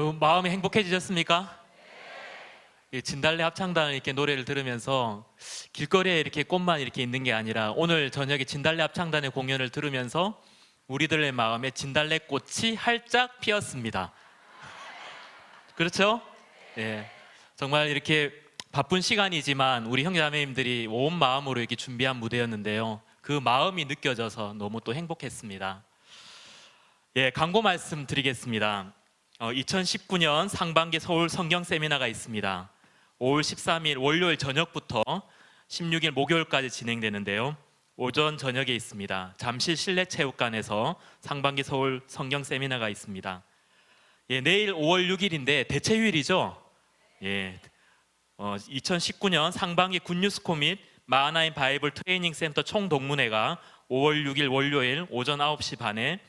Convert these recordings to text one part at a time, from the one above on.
여러분 마음이 행복해지셨습니까? 진달래 합창단을 이렇게 노래를 들으면서 길거리에 이렇게 꽃만 이렇게 있는 게 아니라 오늘 저녁에 진달래 합창단의 공연을 들으면서 우리들의 마음에 진달래 꽃이 활짝 피었습니다. 그렇죠? 예, 정말 이렇게 바쁜 시간이지만 우리 형제자매님들이 온 마음으로 이렇게 준비한 무대였는데요. 그 마음이 느껴져서 너무 또 행복했습니다. 예, 광고 말씀 드리겠습니다. 2019년 상반기 서울 성경 세미나가 있습니다. 5월 13일 월요일 저녁부터 16일 목요일까지 진행되는데요. 오전 저녁에 있습니다. 잠실 실내체육관에서 상반기 서울 성경 세미나가 있습니다. 예, 내일 5월 6일인데 대체휴일이죠. 예, 2019년 상반기 굿뉴스코 및 마하나임 바이블 트레이닝 센터 총동문회가 5월 6일 월요일 오전 9시 반에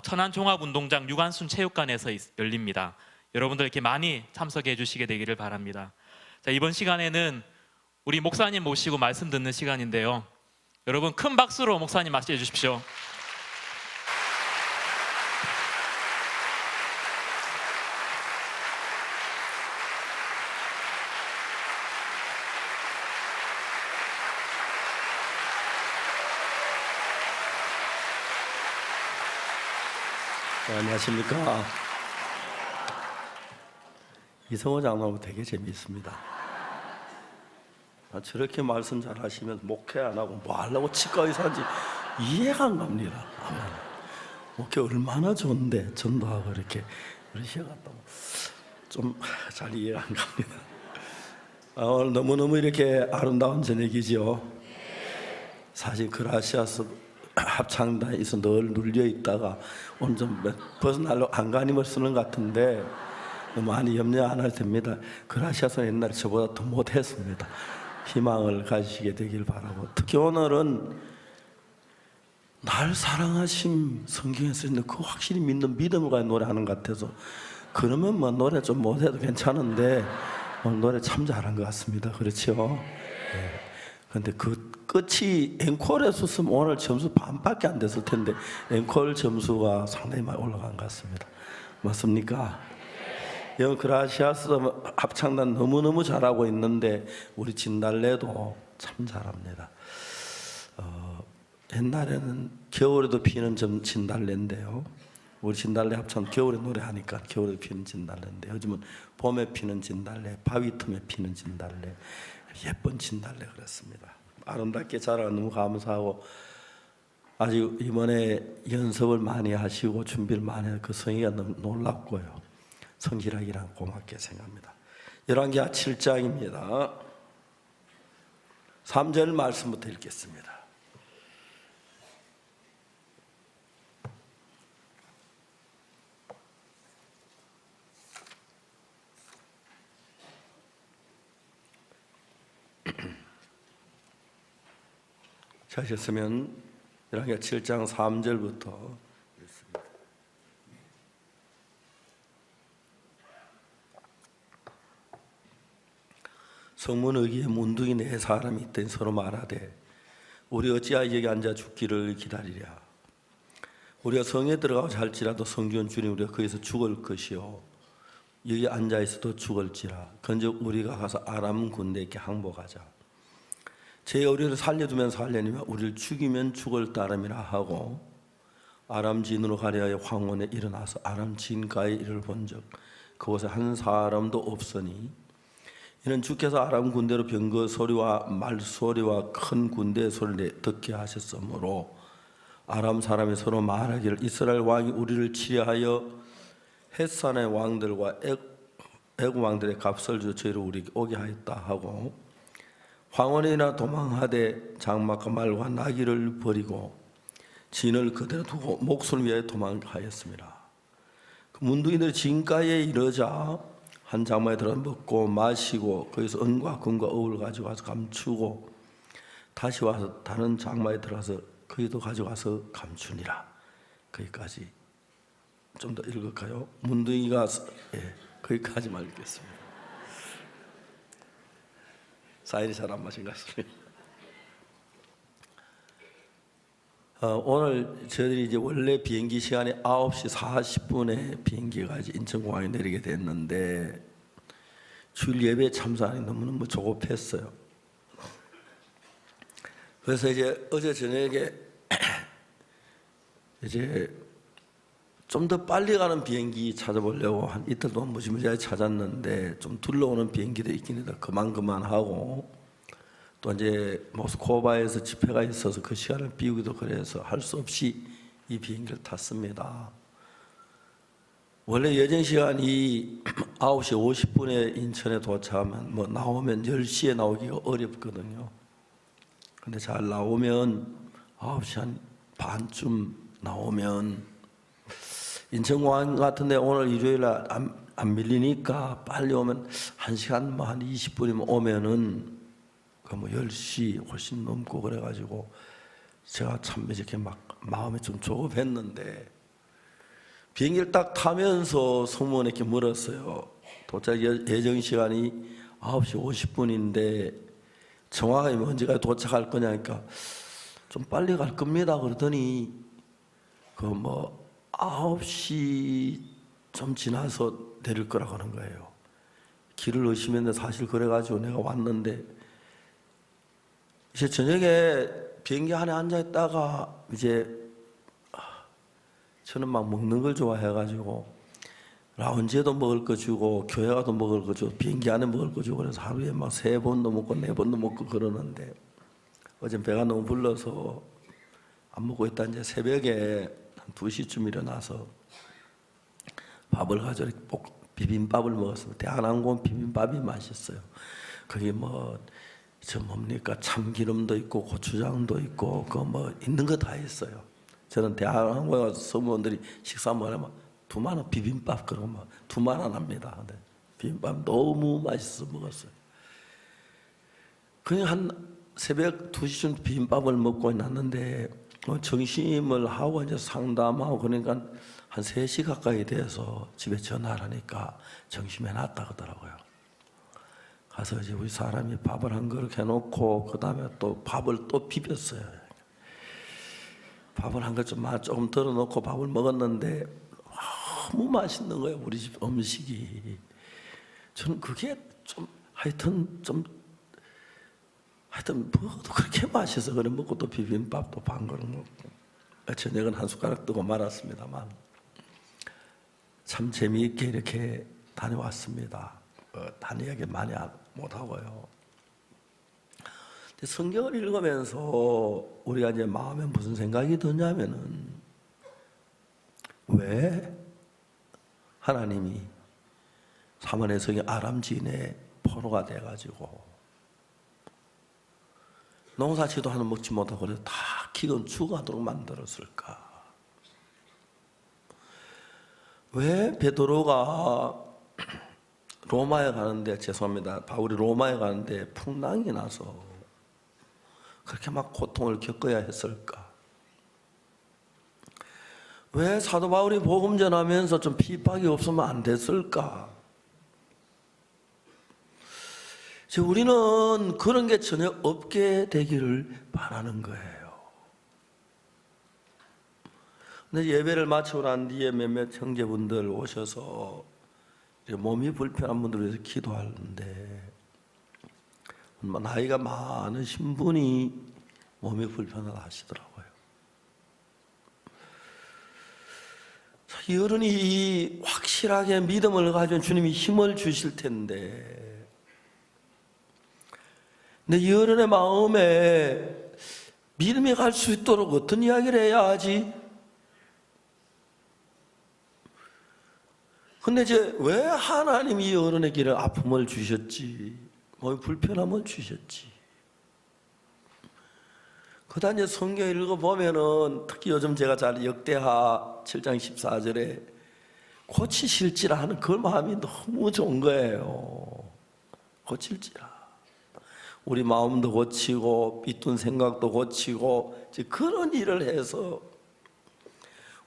천안종합운동장 유관순 체육관에서 열립니다. 여러분들 이렇게 많이 참석해 주시게 되기를 바랍니다. 자, 이번 시간에는 우리 목사님 모시고 말씀 듣는 시간인데요. 여러분 큰 박수로 목사님 맞이해 주십시오. 네, 안녕하십니까. 이성호 장로님 되게 재미있습니다. 저렇게 말씀 잘 하시면 목회 안 하고 뭐 하려고 치과 의사인지 이해가 안 갑니다. 목회 얼마나 좋은데 전도하고 이렇게 그러셔가지고 좀 잘 이해가 안 갑니다. 오늘 너무너무 이렇게 아름다운 저녁이지요. 사실 그라시아스 합창단에서 늘 눌려 있다가 오늘 좀 벗어나려고 안간힘을 쓰는 것 같은데 많이 염려 안 해도 됩니다. 그라시아스는 옛날에 저보다 더 못했습니다. 희망을 가지시게 되길 바라고, 특히 오늘은 날 사랑하심 성경에서 있는 그 확실히 믿는 믿음을 가지고 노래하는 것 같아서, 그러면 뭐 노래 좀 못해도 괜찮은데 오늘 노래 참 잘한 것 같습니다. 그렇죠? 그런데 그 끝이 앵콜에서 쓰면 오늘 점수 반밖에 안 됐을 텐데 앵콜 점수가 상당히 많이 올라간 것 같습니다. 맞습니까? 영 그라시아스 합창단 너무너무 잘하고 있는데 우리 진달래도 참 잘합니다. 옛날에는 겨울에도 피는 진달래인데요. 우리 진달래 합창 겨울에 노래하니까 겨울에 피는 진달래인데, 요즘은 봄에 피는 진달래, 바위 틈에 피는 진달래, 예쁜 진달래 그렇습니다. 아름답게 자라 너무 감사하고, 아주 이번에 연습을 많이 하시고 준비를 많이 해서 그 성의가 너무 놀랍고요. 성실하기란 고맙게 생각합니다. 열왕기하 7장입니다. 3절 말씀부터 읽겠습니다. 찾으셨으면 열왕기하 7장 3절부터 읽습니다. 성문 의기에 문둥이 네 사람이 있더니 서로 말하되 우리 어찌하여 여기 앉아 죽기를 기다리랴. 우리가 성에 들어가고 할지라도 성전 주님 우리가 거기서 죽을 것이요 여기 앉아 있어도 죽을지라. 건즉 우리가 가서 아람 군대에게 항복하자. 제가 우리를 살려두면 살려니와 우리를 죽이면 죽을 따름이라 하고 아람 진으로 가려 하여 황혼에 일어나서 아람 진가에 이를 본즉 그곳에 한 사람도 없으니 이는 주께서 아람 군대로 병거 소리와 말소리와 큰 군대 소리를 듣게 하셨으므로 아람 사람이 서로 말하기를 이스라엘 왕이 우리를 치려하여 헷산의 왕들과 애국 왕들의 값을 주어 저희를 우리에게 오게 하였다 하고 황혼이나 도망하되 장막과 말과 나귀를 버리고 진을 그대로 두고 목숨을 위하여 도망하였습니다. 그 문둥이들이 진가에 이르자 한 장막에 들어 먹고 마시고 거기서 은과 금과 의를 가져가서 감추고 다시 와서 다른 장막에 들어가서 거기도 가져가서 감추니라. 거기까지 좀 더 읽을까요? 문둥이가 거기까지만 읽겠습니다. 사인이 잘 안 마신 것 같습니다. 오늘 저희들이 이제 원래 비행기 시간이 9시 40분에 비행기가 이제 인천공항에 내리게 됐는데 주일 예배에 참석하니 너무너무 조급했어요. 그래서 이제 어제 저녁에 이제 좀 더 빨리 가는 비행기 찾아보려고 한 이틀 동안 무지무지하게 찾았는데 좀 둘러오는 비행기도 있긴 해도 그만하고 또 이제 모스크바에서 집회가 있어서 그 시간을 비우기도 그래서 할 수 없이 이 비행기를 탔습니다. 원래 예정 시간이 9시 50분에 인천에 도착하면 뭐 나오면 10시에 나오기가 어렵거든요. 근데 잘 나오면 9시 한 반쯤 나오면 인천공항 같은데 오늘 일요일 안 밀리니까 빨리 오면 1시간 뭐 한 20분이면 오면은 그 뭐 10시 훨씬 넘고 그래가지고 제가 참 이렇게 막 마음이 좀 조급했는데 비행기를 딱 타면서 승무원에 이렇게 물었어요. 도착 예정 시간이 9시 50분인데 정확하게 언제까지 도착할 거냐니까 좀 빨리 갈 겁니다 그러더니 그 뭐 9시 좀 지나서 내릴 거라고 하는 거예요. 길을 의심했는데 사실 그래가지고 내가 왔는데 이제 저녁에 비행기 안에 앉아있다가 이제 저는 막 먹는 걸 좋아해가지고 라운지에도 먹을 거 주고 교회 가도 먹을 거 주고 비행기 안에 먹을 거 주고 그래서 하루에 막 3번도 먹고 4번도 먹고 그러는데 어제 배가 너무 불러서 안 먹고 있다 이제 새벽에 한 2시쯤 일어나서 밥을 가지고 비빔밥을 먹었습니다. 대한항공 비빔밥이 맛있어요. 거기 뭐 저 뭡니까 참기름도 있고 고추장도 있고 그 뭐 있는 거 다 있어요. 저는 대한항공에 가서 승무원들이 식사 먹으면 2만 원 비빔밥 그러고 뭐 2만 원 합니다. 근데 비빔밥 너무 맛있어 먹었어요. 그냥 한 새벽 2시쯤 비빔밥을 먹고 났는데 점심을 하고 이제 상담하고 그러니까 한 3시 가까이 돼서 집에 전화를 하니까 점심해 놨다 그러더라고요. 가서 이제 우리 사람이 밥을 한 그릇 해놓고 그 다음에 또 밥을 또 비볐어요. 밥을 한 그릇 조금 덜어놓고 밥을 먹었는데 너무 맛있는 거예요. 우리 집 음식이. 저는 그게 좀 하여튼 먹어도 그렇게 맛있어. 그래 먹고 또 비빔밥도 반 그릇 먹고 저녁은 한 숟가락 뜨고 말았습니다만 참 재미있게 이렇게 다녀왔습니다. 단 이야기 많이 못하고요. 성경을 읽으면서 우리가 이제 마음에 무슨 생각이 드냐면은 왜 하나님이 사만의 성이 아람 지인의 포로가 돼가지고 농사지도 하나 먹지 못하고 그래서 다 기근 죽어가도록 만들었을까? 왜 베드로가 로마에 가는데 죄송합니다. 바울이 로마에 가는데 풍랑이 나서 그렇게 막 고통을 겪어야 했을까? 왜 사도 바울이 복음 전하면서 좀 핍박이 없으면 안 됐을까? 우리는 그런 게 전혀 없게 되기를 바라는 거예요. 근데 예배를 마치고 난 뒤에 몇몇 형제분들 오셔서 몸이 불편한 분들을 위해서 기도하는데 나이가 많으신 분이 몸이 불편하다 하시더라고요. 이 어른이 확실하게 믿음을 가지고 주님이 힘을 주실 텐데 근데 이 어른의 마음에 믿음이 갈 수 있도록 어떤 이야기를 해야 하지? 근데 이제 왜 하나님이 이 어른에게 아픔을 주셨지? 몸이 불편함을 주셨지? 그다음 이제 성경 읽어보면은 특히 요즘 제가 잘 역대하 7장 14절에 고치실지라 하는 그 마음이 너무 좋은 거예요. 고칠지라. 우리 마음도 고치고 삐뚤 생각도 고치고 이제 그런 일을 해서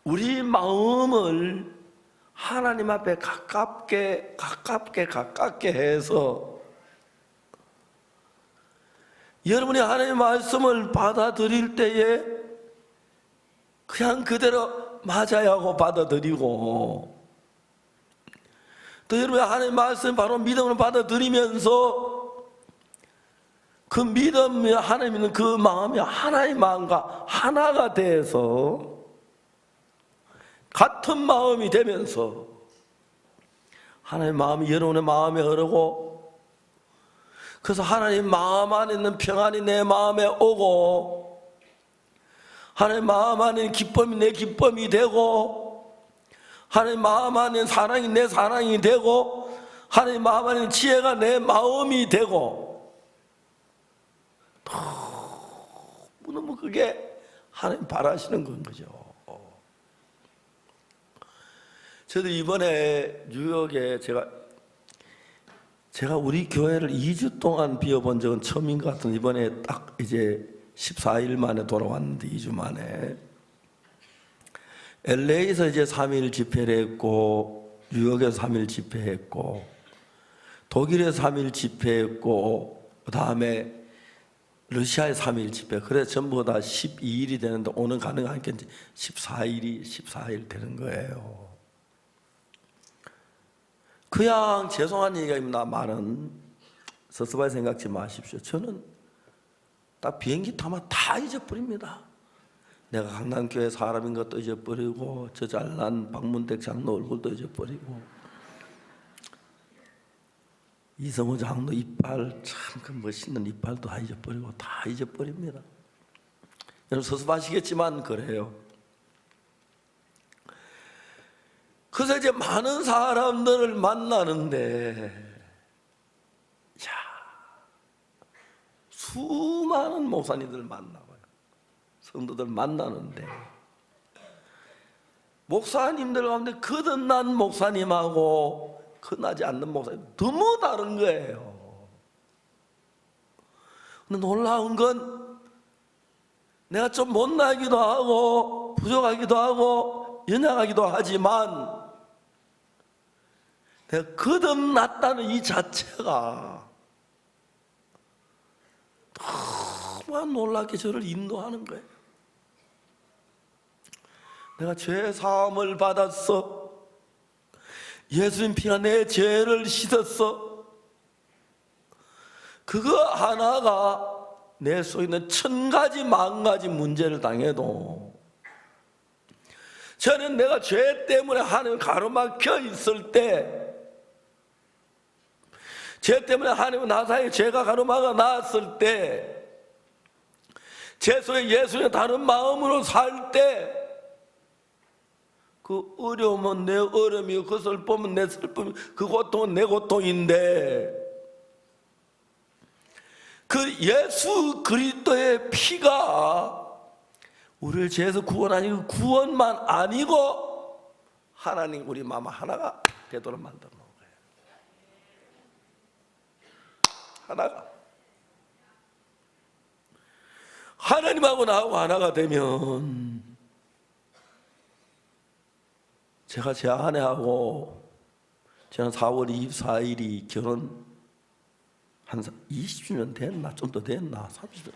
우리 마음을 하나님 앞에 가깝게 해서 여러분이 하나님의 말씀을 받아들일 때에 그냥 그대로 맞아야 하고 받아들이고, 또 여러분 하나님의 말씀 바로 믿음을 받아들이면서 그 믿음이 하나님 있는 그 마음이 하나의 마음과 하나가 돼서 같은 마음이 되면서 하나님의 마음이 여러분의 마음에 흐르고, 그래서 하나님 마음 안에 있는 평안이 내 마음에 오고, 하나님 마음 안에 있는 기쁨이 내 기쁨이 되고, 하나님 마음 안에 있는 사랑이 내 사랑이 되고, 하나님 마음 안에 있는 지혜가 내 마음이 되고, 너무 그게 하나님 바라시는 건 거죠. 저도 이번에 뉴욕에 제가 우리 교회를 2주 동안 비워본 적은 처음인 것 같은데, 이번에 딱 이제 14일 만에 돌아왔는데, 2주 만에 LA에서 이제 3일 집회를 했고, 뉴욕에서 3일 집회했고, 독일에서 3일 집회했고, 그 다음에 러시아에 3일 집회. 그래서 전부 다 12일이 되는데, 오늘 가능한 게 이제 14일 되는 거예요. 그냥 죄송한 얘기입니다. 말은 섭섭하게 생각지 마십시오. 저는 딱 비행기 타면 다 잊어버립니다. 내가 강남교회 사람인 것도 잊어버리고, 저 잘난 박문택 장로 얼굴도 잊어버리고, 이성호 장로 이빨, 참 그 멋있는 이빨도 다 잊어버리고, 다 잊어버립니다. 여러분 섭섭하시겠지만 그래요. 그래서 이제 많은 사람들을 만나는데, 수많은 목사님들 만나봐요. 성도들 만나는데, 목사님들 가운데 거듭난 목사님하고 거듭나지 않는 목사님 너무 다른 거예요. 근데 놀라운 건, 내가 좀 못나기도 하고 부족하기도 하고 연약하기도 하지만, 내가 거듭났다는 이 자체가 너무 놀랍게 저를 인도하는 거예요. 내가 죄 사함을 받았어. 예수님 피가 내 죄를 씻었어. 그거 하나가 내 속에 있는 1000가지 10,000가지 문제를 당해도, 저는 내가 죄 때문에 하나님 가로막혀 있을 때, 죄 때문에 하나님과 나 사이에 죄가 가로막아 놨을 때, 제 속에 예수님의 다른 마음으로 살 때, 그 어려움은 내 어려움이고 그 슬픔은 내 슬픔이고 그 고통은 내 고통인데, 그 예수 그리스도의 피가 우리를 죄에서 구원하니 구원만 아니고 하나님 우리 마음 하나가 되도록 만들어 놓은 거예요. 하나가. 하나님하고 나하고 하나가 되면, 제가 제 아내하고 저는 4월 24일이 결혼 한 20주년 됐나? 좀 더 됐나? 30년.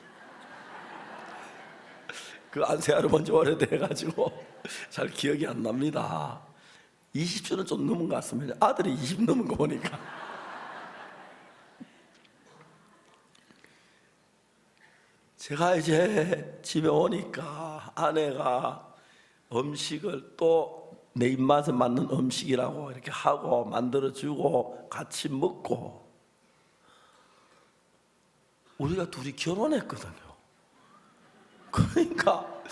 그 안세아를 먼저 오래돼가지고 잘 기억이 안 납니다. 20주는 좀 넘은 것 같습니다. 아들이 20 넘은 거 보니까. 제가 이제 집에 오니까 아내가 음식을 또 내 입맛에 맞는 음식이라고 이렇게 하고 만들어주고 같이 먹고, 우리가 둘이 결혼했거든요. 그러니까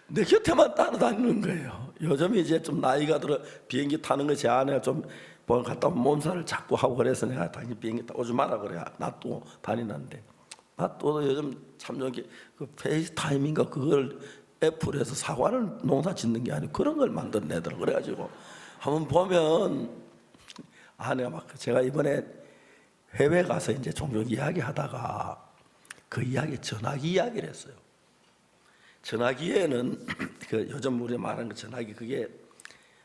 내 곁에만 따라다니는 거예요. 요즘 이제 좀 나이가 들어 비행기 타는 거 제 아내가 좀 갔다 오면 몸살을 자꾸 하고 그래서 내가 당연히 비행기 타고 오지 마라 그래. 놔두고 다니는데, 놔두고 요즘 참 저기 그 페이스타임인가 그걸 애플에서 사과를 농사 짓는 게 아니고 그런 걸 만들어내더라고. 그래가지고 한번 보면 아내가 막, 제가 이번에 해외 가서 이제 종종 이야기하다가 그 이야기 전화기 이야기를 했어요. 전화기에는 그 요즘 우리 말하는 그 전화기, 그게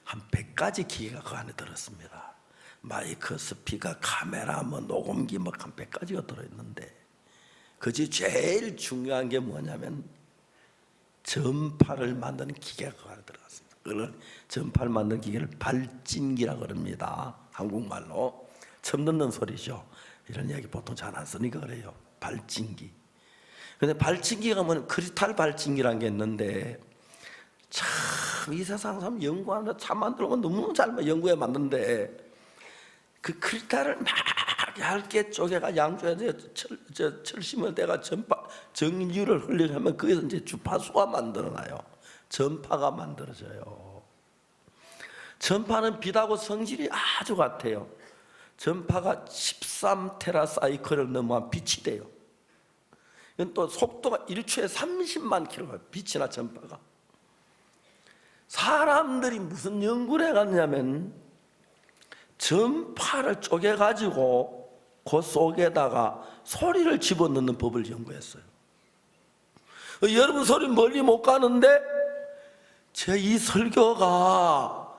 한 100가지 기계가 그 안에 들었습니다. 마이크, 스피커, 카메라, 뭐 녹음기 뭐 한 100가지가 들어있는데, 그중 제일 중요한 게 뭐냐면 전파를 만드는 기계가 그 안에 들어갔습니다. 그걸 전파를 만드는 기계를 발진기라고 그럽니다. 한국말로 처음 듣는 소리죠. 이런 이야기 보통 잘 안 쓰니까 그래요. 발진기. 근데 발진기가 뭐냐면 크리스탈 발진기라는 게 있는데, 참 이 세상 사람 연구하는데 참 만들면 너무 잘 연구해 만드는데, 그 크리스탈을 막 얇게 쪼개가 양쪽에 철심을 대가 정유를 흘리려면 거기서 이제 주파수가 만들어나요. 전파가 만들어져요. 전파는 빛하고 성질이 아주 같아요. 전파가 13테라 사이클을 넘어야 빛이 돼요. 이건 또 속도가 1초에 30만 킬로가 빛이나 전파가. 사람들이 무슨 연구를 해갔냐면 전파를 쪼개가지고 그 속에다가 소리를 집어넣는 법을 연구했어요. 여러분 소리 멀리 못 가는데 제 이 설교가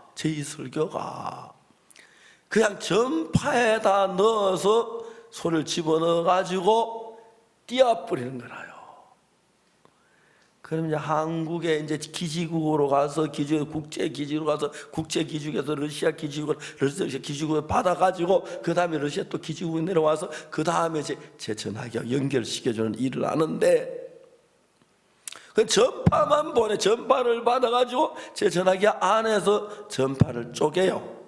그냥 전파에다 넣어서 소리를 집어넣어가지고 띄어뿌리는 거라요. 그럼 이제 한국에 이제 기지국으로 가서 국제 기지로 가서 국제 기지국에서 러시아 기지국을 받아가지고 그 다음에 러시아 또 기지국에 내려와서 그 다음에 제 전화기와 연결시켜주는 일을 하는데, 그 전파만 보내. 전파를 받아가지고 제 전화기 안에서 전파를 쪼개요.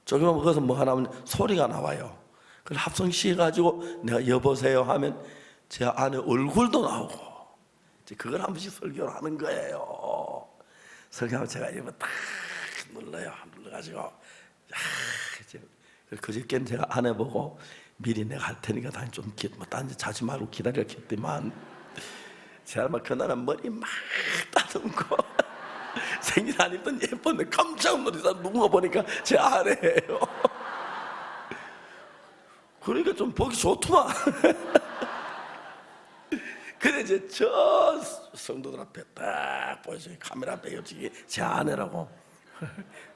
쪼개면 거기서 뭐 하나 하면 소리가 나와요. 그걸 합성시켜가지고 내가 여보세요 하면 제 안에 얼굴도 나오고. 그걸 한 번씩 설교를 하는 거예요. 설교하면 제가 이거 딱 눌러요. 눌러가지고 그저께는 제가 아내 보고 미리 내가 할 테니까 다시 좀 딴 데 자지 말고 기다려 했더만, 제가 막 그날은 머리 막 따듬고 생일 안 입던 예쁜데 깜짝 놀라서 누군가 보니까 제 아내예요. 그러니까 좀 보기 좋더만. 그래 이제 저 성도들 앞에 딱 보여줘요. 카메라 앞에 여기 제 아내라고.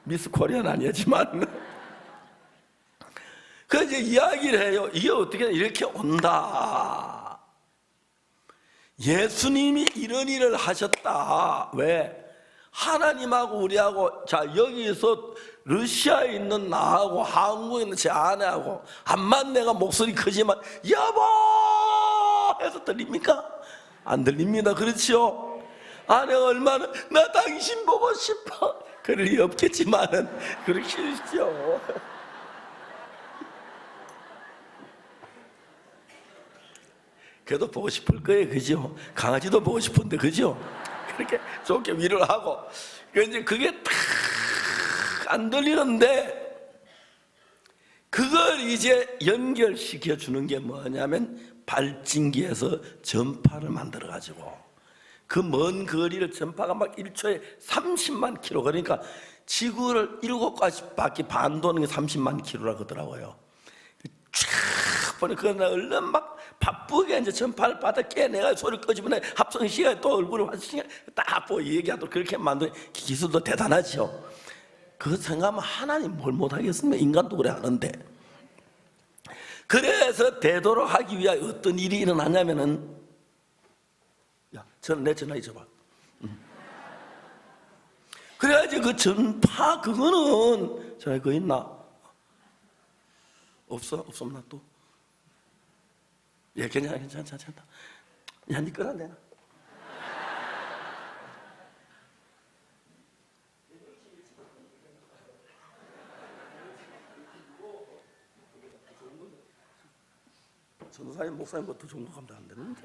미스 코리아는 아니지만. 그 이제 이야기를 해요. 이게 어떻게 이렇게 온다. 예수님이 이런 일을 하셨다. 왜? 하나님하고 우리하고, 자 여기서 러시아에 있는 나하고 한국에 있는 제 아내하고 암만 내가 목소리 크지만 여보 해서 들립니까? 안 들립니다. 그렇죠? 아내가 얼마나 나 당신 보고 싶어 그럴 리 없겠지만은 그렇게 해주죠. 그래도 보고 싶을 거예요. 그죠? 강아지도 보고 싶은데, 그죠? 그렇게 좋게 위로를 하고. 이제 그게 탁 안 들리는데, 그걸 이제 연결시켜 주는 게 뭐냐면 발진기에서 전파를 만들어 가지고 그 먼 거리를 전파가 막 1초에 30만 킬로, 그러니까 지구를 7바퀴 반 도는 게 30만 킬로라고 하더라고요. 쫙 보니 그날 얼른 막 바쁘게 이제 전파를 받아 깨내가 소리를 꺼지면 합성 시간에 또 얼굴을 화시게 딱 보고 얘기하도록 그렇게 만든 기술도 대단하죠. 그거 생각하면 하나님 뭘 못하겠습니까? 인간도 그래 하는데. 그래서 되도록 하기 위해 어떤 일이 일어나냐면은, 야, 내 전화 잊어봐. 그래야지 그 전파, 그거는 전화 그거 있나? 없었나 또? 예, 괜찮아. 야, 니 끄라 내나? 전도사님, 목사님부터 정도 감당 안 되는데.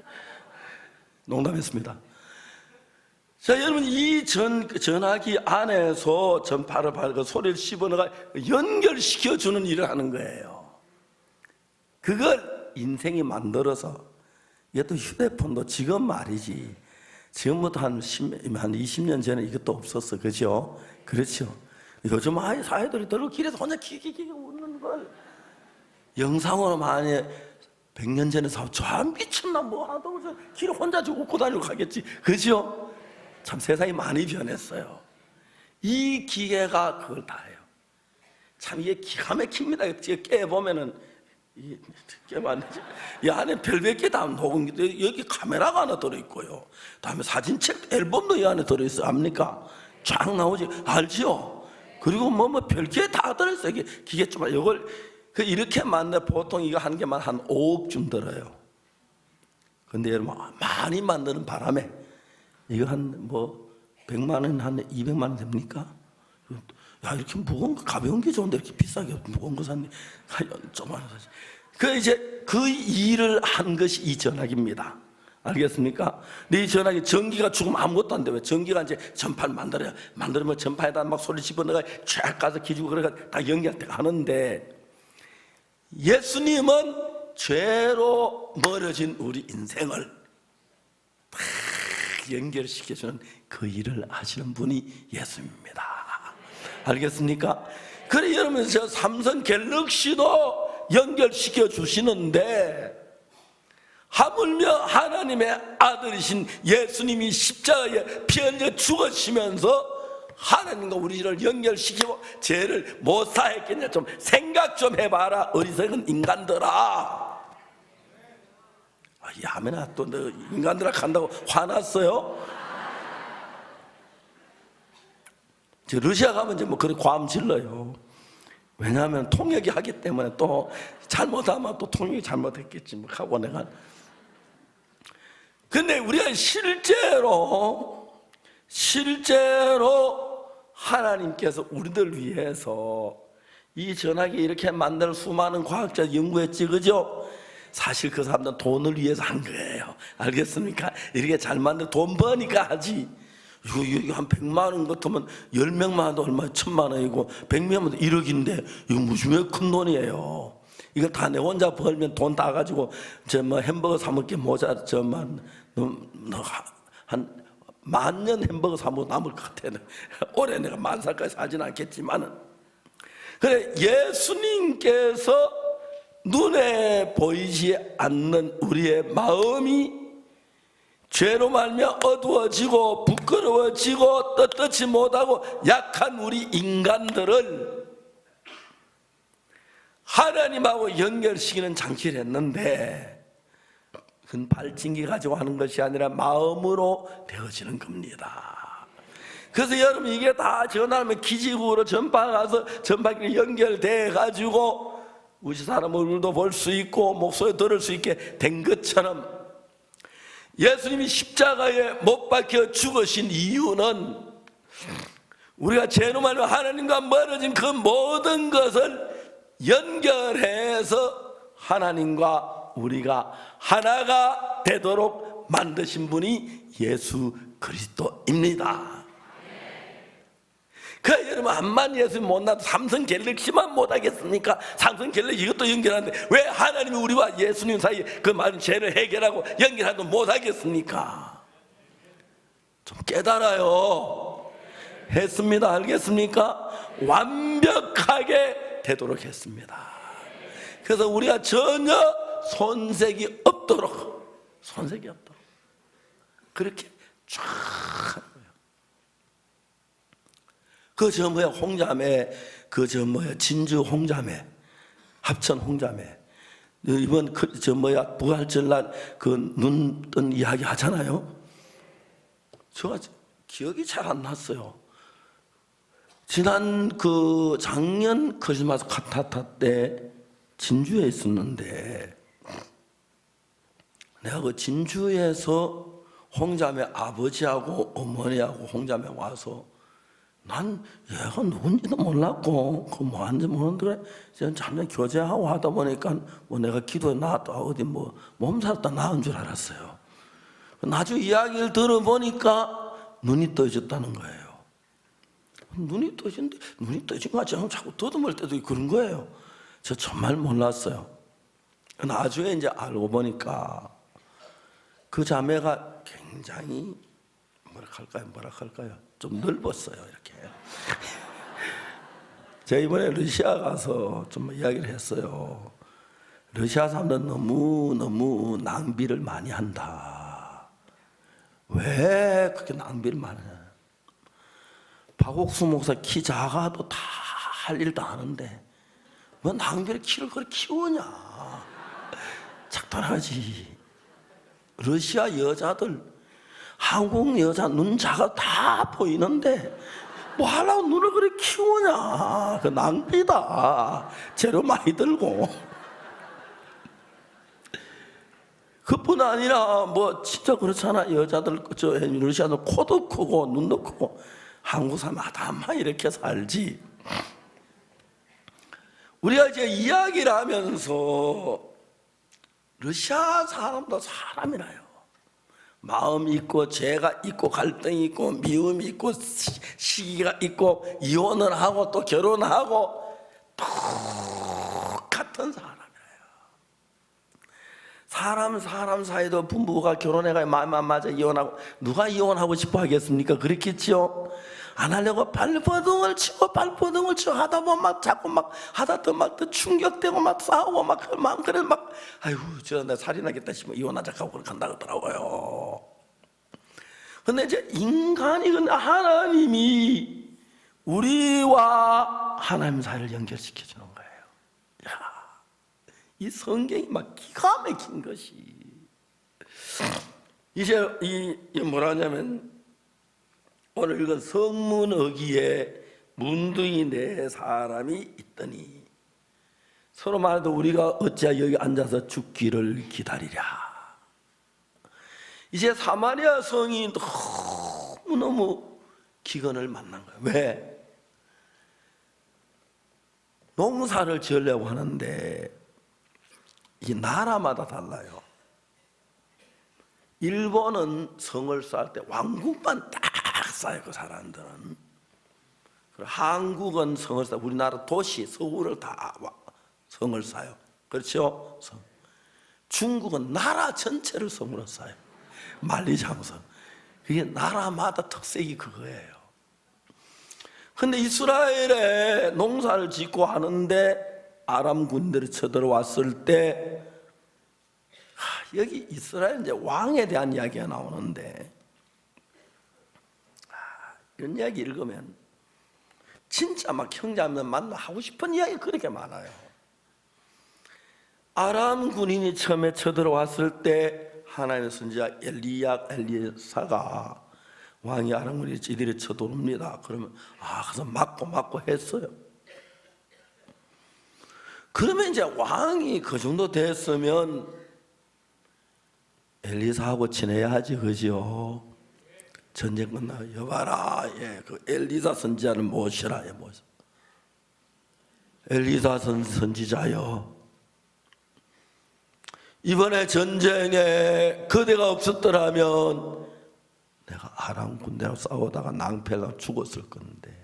농담했습니다. 자, 여러분, 이 전화기 안에서 전파를 받고 소리를 씹어넣어 연결시켜주는 일을 하는 거예요. 그걸 인생이 만들어서, 이것도 휴대폰도 지금 말이지, 지금부터 한 20년 전에 이것도 없었어. 그죠? 그렇죠. 요즘 아이들이 길에서 혼자 키키키 웃는 걸 영상으로 많이 100년 전에 저 미쳤나 뭐 하다고 길에 혼자 웃고 다니고 가겠지. 그죠? 참 세상이 많이 변했어요. 이 기계가 그걸 다 해요. 참 이게 기가 막힙니다. 깨보면은 꽤 많지. 이 안에 별몇 개 다 녹음기도 여기 카메라가 하나 들어있고요. 다음에 사진책 앨범도 이 안에 들어있어요. 압니까? 쫙 나오지. 알지요? 그리고 뭐 별게 다 들어있어요. 이게 기계 좀 이걸 이렇게 만들 보통 이거 한 개만 한 5억쯤 들어요. 근데 여러분 많이 만드는 바람에 이거 한 100만 원, 한 200만 원 됩니까? 야, 이렇게 무거운 거, 가벼운 게 좋은데 이렇게 비싸게 무거운 거 샀니? 좀 하나 사지. 이제 그 일을 한 것이 이 전화기입니다. 알겠습니까? 근데 이 전화기 전기가 죽으면 아무것도 안 돼. 왜? 전기가 이제 전파를 만들면 전파에다 막 소리 집어넣어가 쫙 가서 기주고 그래가 다 연결돼 하는데, 예수님은 죄로 멀어진 우리 인생을 딱 연결시켜주는 그 일을 하시는 분이 예수님입니다. 알겠습니까? 그래 여러분, 저 삼성 갤럭시도 연결시켜 주시는데, 하물며 하나님의 아들이신 예수님이 십자가에 피 흘려 죽으시면서 하나님과 우리를 연결시키고 죄를 못 사했겠냐. 좀 생각 좀 해봐라, 어리석은 인간들아. 야매나 또 너 인간들아 간다고 화났어요? 저 러시아 가면 이제 그래 과음 질러요. 왜냐하면 통역이 하기 때문에 또 잘못하면 또 통역이 잘못했겠지 하고 내가. 근데 우리가 실제로 하나님께서 우리들 위해서 이 전화기 이렇게 만들 수많은 과학자 연구했지, 그죠? 사실 그 사람들은 돈을 위해서 한 거예요. 알겠습니까? 이렇게 잘 만들 돈 버니까 하지. 이거 한 100만 원 같으면 10명만 해도 얼마 1000만 원이고 100명만 해도 1억인데 이거 무슨 큰 돈이에요. 이거 다 내 혼자 벌면 돈 다 가지고 햄버거 사 먹기 모자 한 10,000년 햄버거 사 먹고 남을 것 같아. 올해 내가 10,000살까지 사진 않겠지만은. 그래, 예수님께서 눈에 보이지 않는 우리의 마음이 죄로 말며 어두워지고 부끄러워지고 떳떳지 못하고 약한 우리 인간들을 하나님하고 연결시키는 장치를 했는데, 그건 발진기 가지고 하는 것이 아니라 마음으로 되어지는 겁니다. 그래서 여러분, 이게 다 전화하면 기지국으로 전파가서 전파기로 연결돼 가지고 우리 사람 얼굴도 볼 수 있고 목소리 들을 수 있게 된 것처럼, 예수님이 십자가에 못 박혀 죽으신 이유는 우리가 죄로 말며 하나님과 멀어진 그 모든 것을 연결해서 하나님과 우리가 하나가 되도록 만드신 분이 예수 그리스도입니다. 여러분, 암만 예수님 못나도 삼성 갤럭시만 못하겠습니까? 삼성 갤럭시 이것도 연결하는데 왜 하나님이 우리와 예수님 사이에 그 많은 죄를 해결하고 연결하도 못하겠습니까? 좀 깨달아요. 했습니다. 알겠습니까? 완벽하게 되도록 했습니다. 그래서 우리가 전혀 손색이 없도록 그렇게 쫙 홍자매, 진주 홍자매, 합천 홍자매, 이번 부활절날 눈 뜬 이야기 하잖아요. 제가 기억이 잘 안 났어요. 지난 작년 크리스마스 칸타타 때 진주에 있었는데, 내가 진주에서 홍자매 아버지하고 어머니하고 홍자매 와서, 난 얘가 누군지도 몰랐고 뭐 하는지 모르는데 그래 잠깐 교제하고 하다 보니까 내가 기도에 나왔다 어디 몸살다 나은 줄 알았어요. 나중에 이야기를 들어보니까 눈이 떠졌다는 거예요. 눈이 떠진데 눈이 떠진 것 같지 않으면 자꾸 더듬을 때도 있고 그런 거예요. 저 정말 몰랐어요. 나중에 이제 알고 보니까 그 자매가 굉장히 뭐랄까요 좀 넓었어요. 이렇게 제가 이번에 러시아 가서 좀 이야기를 했어요. 러시아 사람들은 너무 낭비를 많이 한다. 왜 그렇게 낭비를 많이 하냐? 박옥수 목사 키 작아도 다 할 일 다 하는데 뭐 낭비를 키를 그렇게 키우냐? 작달하지. 러시아 여자들, 한국 여자 눈자가 다 보이는데 뭐 하려고 눈을 그렇게 키우냐? 그 낭비다. 재료 많이 들고. 그뿐 아니라 뭐 진짜 그렇잖아. 여자들 저 러시아들 코도 크고 눈도 크고 한국 사람 아담만 이렇게 살지. 우리가 이제 이야기를 하면서 러시아 사람도 사람이라요. 마음이 있고 죄가 있고 갈등이 있고 미움이 있고 시기가 있고 이혼을 하고 또 결혼하고 똑같은 사람이에요. 사람 사이도 부부가 결혼해가 마음 안 맞아 이혼하고 누가 이혼하고 싶어 하겠습니까? 그렇겠지요. 안 하려고 발버둥을 치고 하다 보면 막 자꾸 막 하다 더 충격되고 막 싸우고 막 그래 막 아이고 저 나 살인하겠다 싶으면 이혼하자 하고 그렇게 한다고 하더라고요. 근데 이제 인간이 하나님이 우리와 하나님 사이를 연결시켜 주는 거예요. 야, 이 성경이 막 기가 막힌 것이 이제 이 뭐라냐면 오늘 읽은 성문어기에 문둥이 네 사람이 있더니 서로 말해도 우리가 어찌하여 여기 앉아서 죽기를 기다리랴. 이제 사마리아 성이 너무너무 기근을 만난 거예요. 왜? 농사를 지으려고 하는데 이 나라마다 달라요. 일본은 성을 쌓을 때 왕국만 딱 쌓아요. 그 사람들은. 한국은 성을 쌓아요. 우리나라 도시 서울을 다 성을 쌓아요. 그렇죠? 성. 중국은 나라 전체를 성으로 쌓아요. 만리장성. 그게 나라마다 특색이 그거예요. 근데 이스라엘에 농사를 짓고 하는데 아람 군대를 쳐들어왔을 때 여기 이스라엘 이제 왕에 대한 이야기가 나오는데 이런 이야기 읽으면 진짜 막 형제하면 만나 하고 싶은 이야기 그렇게 많아요. 아람 군인이 처음에 쳐들어왔을 때 하나님의 선지자 엘리사가 왕이 아람 군인이 이들이 쳐들어옵니다. 그러면 그래서 막고 했어요. 그러면 이제 왕이 그 정도 됐으면 엘리사하고 지내야 하지, 그죠? 전쟁 끝나고 여봐라, 그 엘리사 선지자를 모시라, 모셔. 엘리사 선지자요. 이번에 전쟁에 그대가 없었더라면 내가 아람 군대하고 싸우다가 낭패가 죽었을 건데.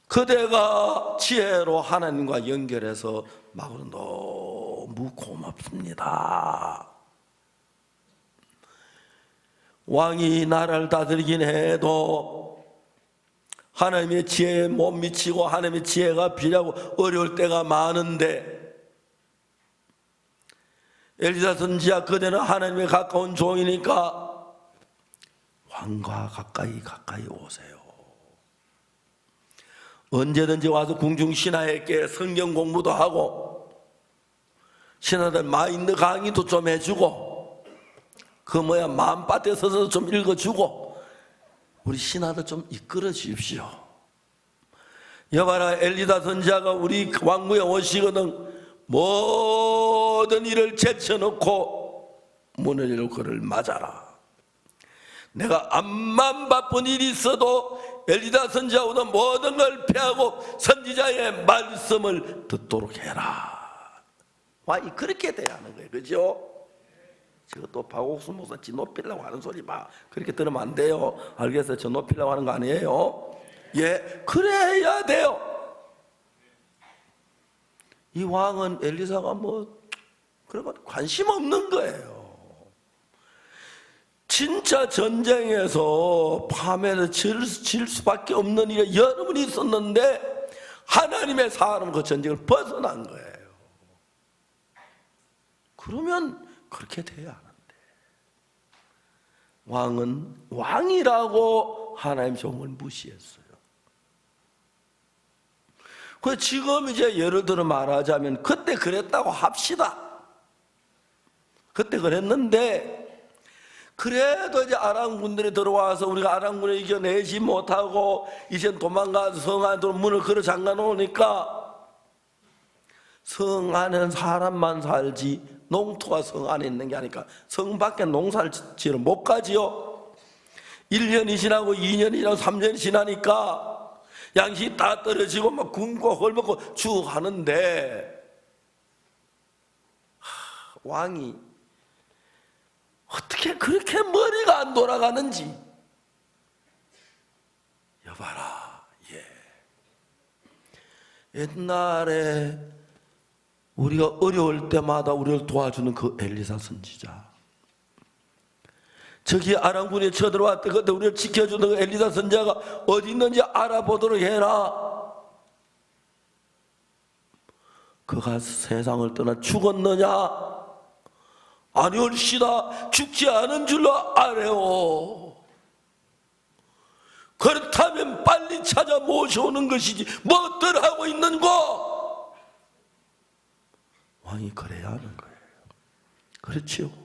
그대가 지혜로 하나님과 연결해서 막으로 너무 고맙습니다. 왕이 나라를 다스리긴 해도 하나님의 지혜에 못 미치고 하나님의 지혜가 필요하고 어려울 때가 많은데 엘리사 선지자 그대는 하나님에 가까운 종이니까 왕과 가까이 오세요. 언제든지 와서 궁중신하에게 성경 공부도 하고 신하들 마인드 강의도 좀 해주고 마음밭에 서서 좀 읽어주고 우리 신하들 좀 이끌어 주십시오. 여봐라, 엘리사 선지자가 우리 왕궁에 오시거든 모든 일을 제쳐놓고 문을 열고 그를 맞아라. 내가 암만 바쁜 일이 있어도 엘리사 선지자보다 모든 걸 피하고 선지자의 말씀을 듣도록 해라. 왕이 그렇게 돼야 하는 거예요. 그죠? 지금 또 박옥수 목사 지 높이려고 하는 소리 막 그렇게 들으면 안 돼요. 알겠어요? 저 높이려고 하는 거 아니에요? 그래야 돼요. 이 왕은 엘리사가 그런 거 관심 없는 거예요. 진짜 전쟁에서 밤에는 질 수밖에 없는 일이 여러 번 있었는데 하나님의 사람은 그 전쟁을 벗어난 거예요. 그러면 그렇게 돼야 하는데 왕은 왕이라고 하나님 종을 무시했어요. 그 지금 이제 예를 들어 말하자면 그때 그랬다고 합시다. 그때 그랬는데 그래도 이제 아랑군들이 들어와서 우리가 아랑군을 이겨내지 못하고 이제 도망가서 성 안으로 문을 걸어 잠가 놓으니까 성 안에는 사람만 살지 농토가 성 안에 있는 게 아니까 성 밖에 농사를 지러 못 가지요. 1년이 지나고 2년이 지나고 3년이 지나니까 양식이 다 떨어지고 막 굶고 헐벗고 죽어가는데 왕이 어떻게 그렇게 머리가 안 돌아가는지 여봐라. 옛날에 우리가 어려울 때마다 우리를 도와주는 그 엘리사 선지자, 저기 아람군이 쳐들어왔대. 그때 우리를 지켜주는 그 엘리사 선지자가 어디 있는지 알아보도록 해라. 그가 세상을 떠나 죽었느냐? 아니올시다. 죽지 않은 줄로 아래오. 그렇다면 빨리 찾아 모셔오는 것이지 뭐들 하고 있는고? 왕이 그래야 하는 거예요. 그렇지요?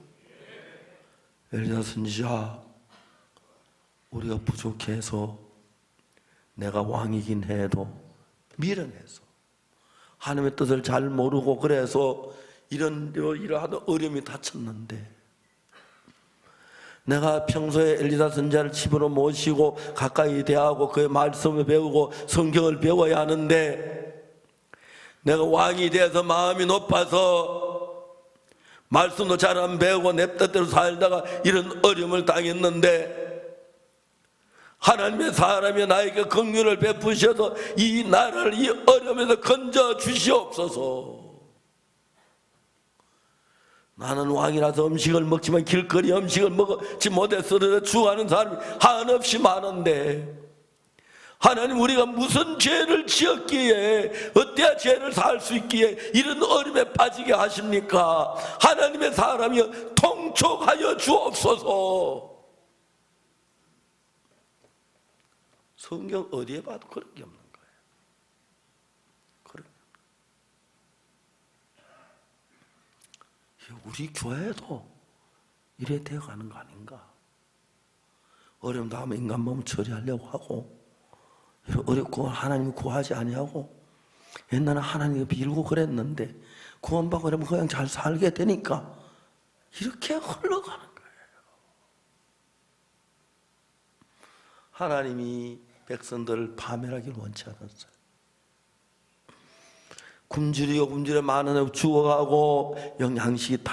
엘리사 선지자, 우리가 부족해서 내가 왕이긴 해도 미련해서 하나님의 뜻을 잘 모르고 그래서 이러한 어려움이 닥쳤는데, 내가 평소에 엘리사 선지자를 집으로 모시고 가까이 대하고 그의 말씀을 배우고 성경을 배워야 하는데, 내가 왕이 돼서 마음이 높아서 말씀도 잘 안 배우고 내 뜻대로 살다가 이런 어려움을 당했는데, 하나님의 사람이 나에게 긍휼을 베푸셔서 이 나라를 이 어려움에서 건져 주시옵소서. 나는 왕이라서 음식을 먹지만 길거리 음식을 먹지 못해서 죽어가는 사람이 한없이 많은데, 하나님, 우리가 무슨 죄를 지었기에 어때야 죄를 살 수 있기에 이런 어려움에 빠지게 하십니까? 하나님의 사람이여 통촉하여 주옵소서. 성경 어디에 봐도 그런 게 없는 거예요. 우리 교회도 이래 되어가는 거 아닌가? 어려움 다음에 인간 몸을 처리하려고 하고, 어렵고 하나님을 구하지 아니하고, 옛날에 하나님을 빌고 그랬는데 구원받고 그러면 그냥 잘 살게 되니까 이렇게 흘러가는 거예요. 하나님이 백성들을 파멸하기를 원치 않았어요. 굶주려 많은 죽어가고 영양식이 다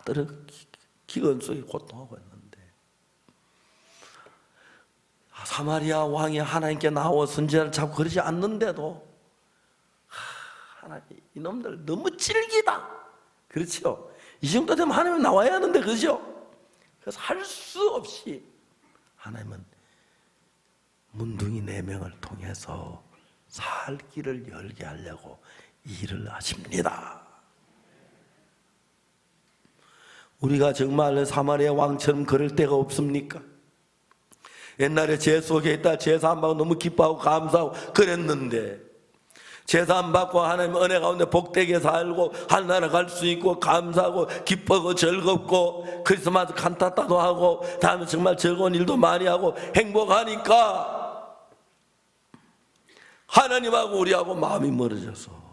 떨어 기근 속에 고통하고 있는데, 사마리아 왕이 하나님께 나와 선지자를 잡고 그러지 않는데도 하나님, 이놈들 너무 질기다. 그렇죠? 이 정도 되면 하나님은 나와야 하는데, 그렇죠? 그래서 할 수 없이 하나님은 문둥이 4명을 통해서 살 길을 열게 하려고 일을 하십니다. 우리가 정말 사마리아 왕처럼 그럴 때가 없습니까? 옛날에 제 속에 있다 제사 안 받고 너무 기뻐하고 감사하고 그랬는데, 제사 안 받고 하나님 은혜 가운데 복되게 살고 하늘나라 갈 수 있고 감사하고 기쁘고 즐겁고 크리스마스 칸타타도 하고 다음에 정말 즐거운 일도 많이 하고 행복하니까 하나님하고 우리하고 마음이 멀어져서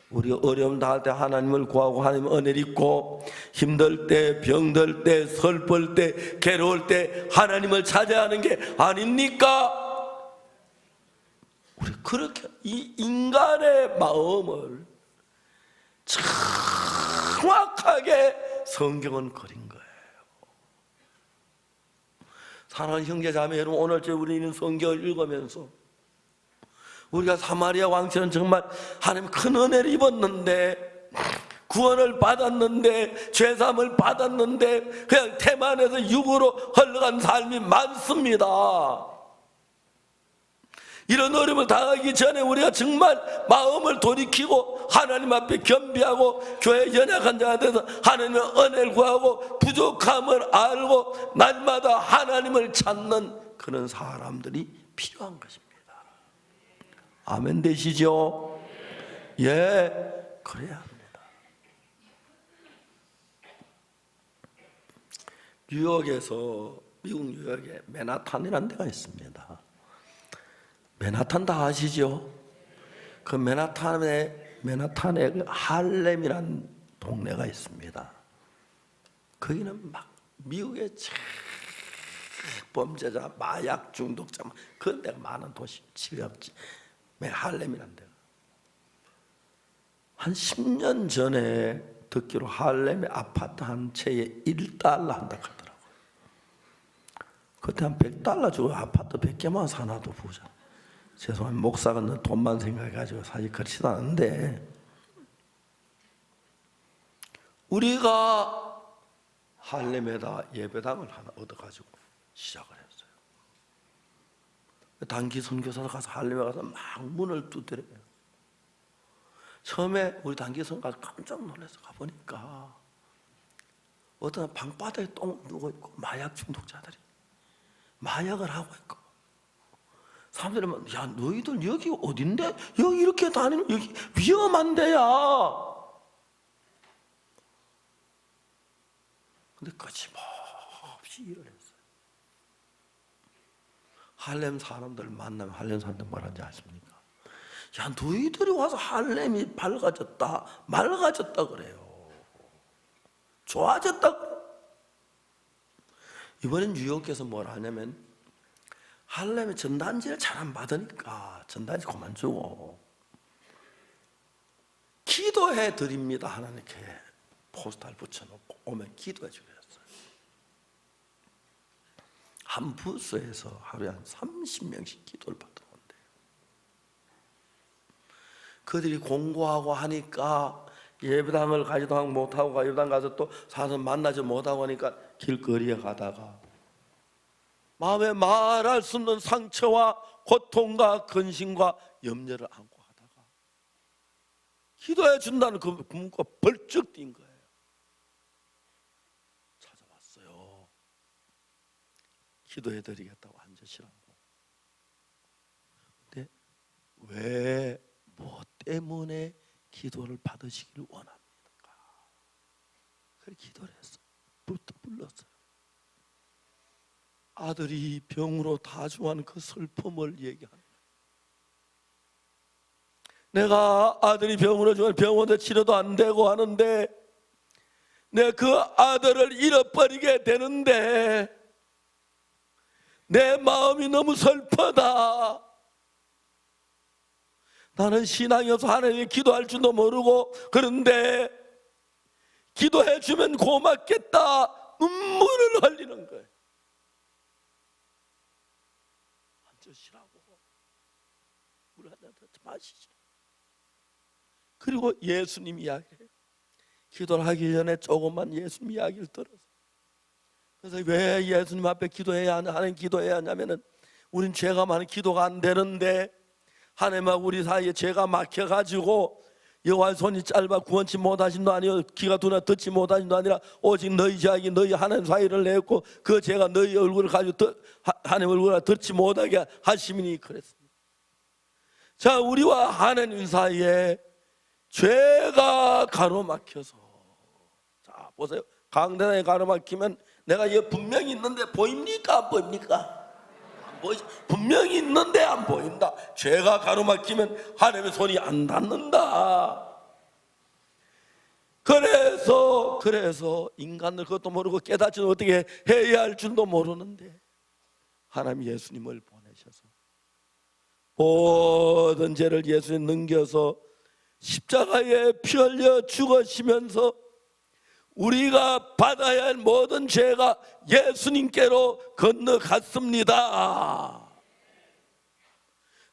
우리가 어려움 당할 때 하나님을 구하고 하나님 은혜를 입고, 힘들 때, 병들 때, 슬플 때, 괴로울 때 하나님을 찾아야 하는 게 아닙니까? 우리 그렇게 이 인간의 마음을 정확하게 성경은 그린 거예요. 사랑하는 형제 자매 여러분, 오늘 우리는 성경을 읽으면서 우리가 사마리아 왕처럼 정말 하나님 큰 은혜를 입었는데, 구원을 받았는데, 죄사함을 받았는데 그냥 태만해서 육으로 흘러간 삶이 많습니다. 이런 어려움을 당하기 전에 우리가 정말 마음을 돌이키고 하나님 앞에 겸비하고 교회 연약한 자가 돼서 하나님의 은혜를 구하고 부족함을 알고 날마다 하나님을 찾는 그런 사람들이 필요한 것입니다. 아멘 되시죠? 예, 그래야 합니다. 뉴욕에서, 미국 뉴욕에 맨하탄이라는 데가 있습니다. 맨하탄 다 아시죠? 그 맨하탄에 그 할렘이라는 동네가 있습니다. 거기는 막 미국의 범죄자, 마약 중독자 그런 데가 많은 도시, 지역지. 할렘이라는 데가. 한 10년 전에 듣기로 할렘의 아파트 한 채에 $1 한다 하더라고요. 그때 한 $100 주고 아파트 100개만 사놔도 부자. 죄송합니다. 목사가 너 돈만 생각해가지고 사실 그렇지도 않은데, 우리가 할렘에다 예배당을 하나 얻어가지고 시작을 했어요. 단기 선교사로 가서 할렘에 가서 막 문을 두드려요. 처음에 우리 단기 선교사 깜짝 놀라서 가보니까 어떤 방바닥에 똥 누워 있고 마약 중독자들이 마약을 하고 있고, 사람들이 막, 야 너희들 여기 어딘데? 여기 이렇게 다니는 여기 위험한 데야. 근데 거침없이 일을 했어요. 할렘 사람들 만나면 할렘 사람들 뭐라는지 아십니까? 야 너희들이 와서 할렘이 밝아졌다 맑아졌다 그래요. 좋아졌다 그래요. 이번엔 뉴욕에서 뭘 하냐면, 할렘에 전단지를 잘 안 받으니까 전단지 그만 주고 기도해 드립니다 하나님께 포스터를 붙여놓고 오면 기도해 주겠어요. 한 부스에서 하루에 한 30명씩 기도를 받아온대요. 그들이 공부하고 하니까 예배당을 가지도 못하고 예배당 가서 또 사람 만나지 못하고 하니까 길거리에 가다가 마음에 말할 수 없는 상처와 고통과 근심과 염려를 안고 하다가 기도해 준다는 그 문구가 벌쩍 뛴 거예요. 찾아왔어요. 기도해 드리겠다고 앉으시라고. 근데 왜, 뭐 때문에 기도를 받으시길 원합니까? 그래 기도를 했어요. 불렀어요. 아들이 병으로 다중한 그 슬픔을 얘기하는 거예요. 내가 아들이 병으로 죽은 병원에 치료도 안 되고 하는데 내 그 아들을 잃어버리게 되는데 내 마음이 너무 슬프다. 나는 신앙이 없어 하나님께 기도할 줄도 모르고 그런데 기도해 주면 고맙겠다. 눈물을 흘리는 거예요. 앉으시라고. 물 한 잔 더 마시죠. 그리고 예수님 이야기해요. 기도를 하기 전에 조금만 예수님 이야기를 들어서. 그래서 왜 예수님 앞에 기도해야 하냐, 하나님 기도해야 하냐면은 우린 죄가 많은 기도가 안 되는데 하나님하고 우리 사이에 죄가 막혀가지고 여호와의 손이 짧아 구원치 못하신도 아니요 귀가 두나 듣지 못하신도 아니라 오직 너희 죄악이 너희 하나님 사이를 내었고 그 죄가 너희 얼굴을 가지고 하나님 얼굴을 듣지 못하게 하심이니 그랬습니다. 자, 우리와 하나님 사이에 죄가 가로막혀서, 자 보세요. 강대상에 가로막히면 내가 여기 분명히 있는데 보입니까? 안 보입니까? 분명히 있는데 안 보인다. 죄가 가로막히면 하나님의 손이 안 닿는다. 그래서 인간들 그것도 모르고 깨닫지 어떻게 해야 할 줄도 모르는데 하나님 예수님을 보내셔서 모든 죄를 예수님 넘겨서 십자가에 피 흘려 죽으시면서 우리가 받아야 할 모든 죄가 예수님께로 건너갔습니다.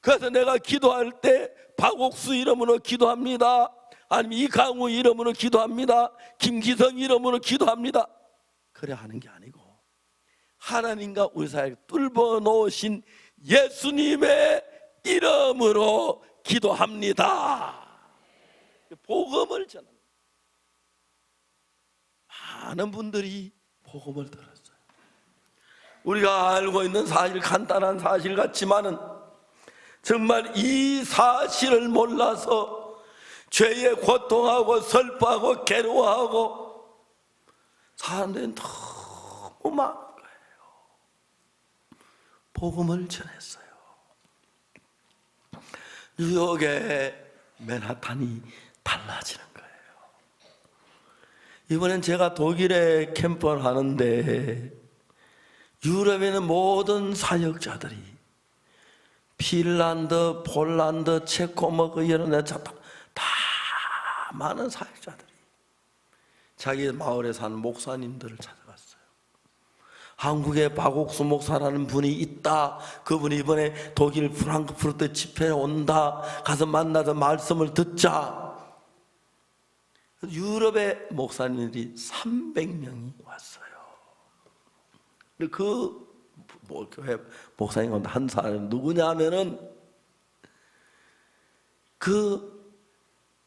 그래서 내가 기도할 때 박옥수 이름으로 기도합니다. 아니면 이강우 이름으로 기도합니다. 김기성 이름으로 기도합니다. 그래 하는 게 아니고 하나님과 우리 사이에 뚫어 놓으신 예수님의 이름으로 기도합니다. 복음을 전합니다. 많은 분들이 복음을 들었어요. 우리가 알고 있는 사실, 간단한 사실 같지만은 정말 이 사실을 몰라서 죄에 고통하고 슬퍼하고 괴로워하고 사람들은 너무 많은 거예요. 복음을 전했어요. 뉴욕의 맨하탄이 달라지는 거예요. 이번엔 제가 독일에 캠프를 하는데 유럽에 있는 모든 사역자들이 핀란드, 폴란드, 체코 이런 데 다 많은 사역자들이 자기 마을에 사는 목사님들을 찾아갔어요. 한국에 박옥수 목사라는 분이 있다. 그분이 이번에 독일 프랑크푸르트 집회에 온다. 가서 만나서 말씀을 듣자. 유럽의 목사님들이 300명이 왔어요. 교회 목사님 가운데 한 사람이 누구냐 하면은 그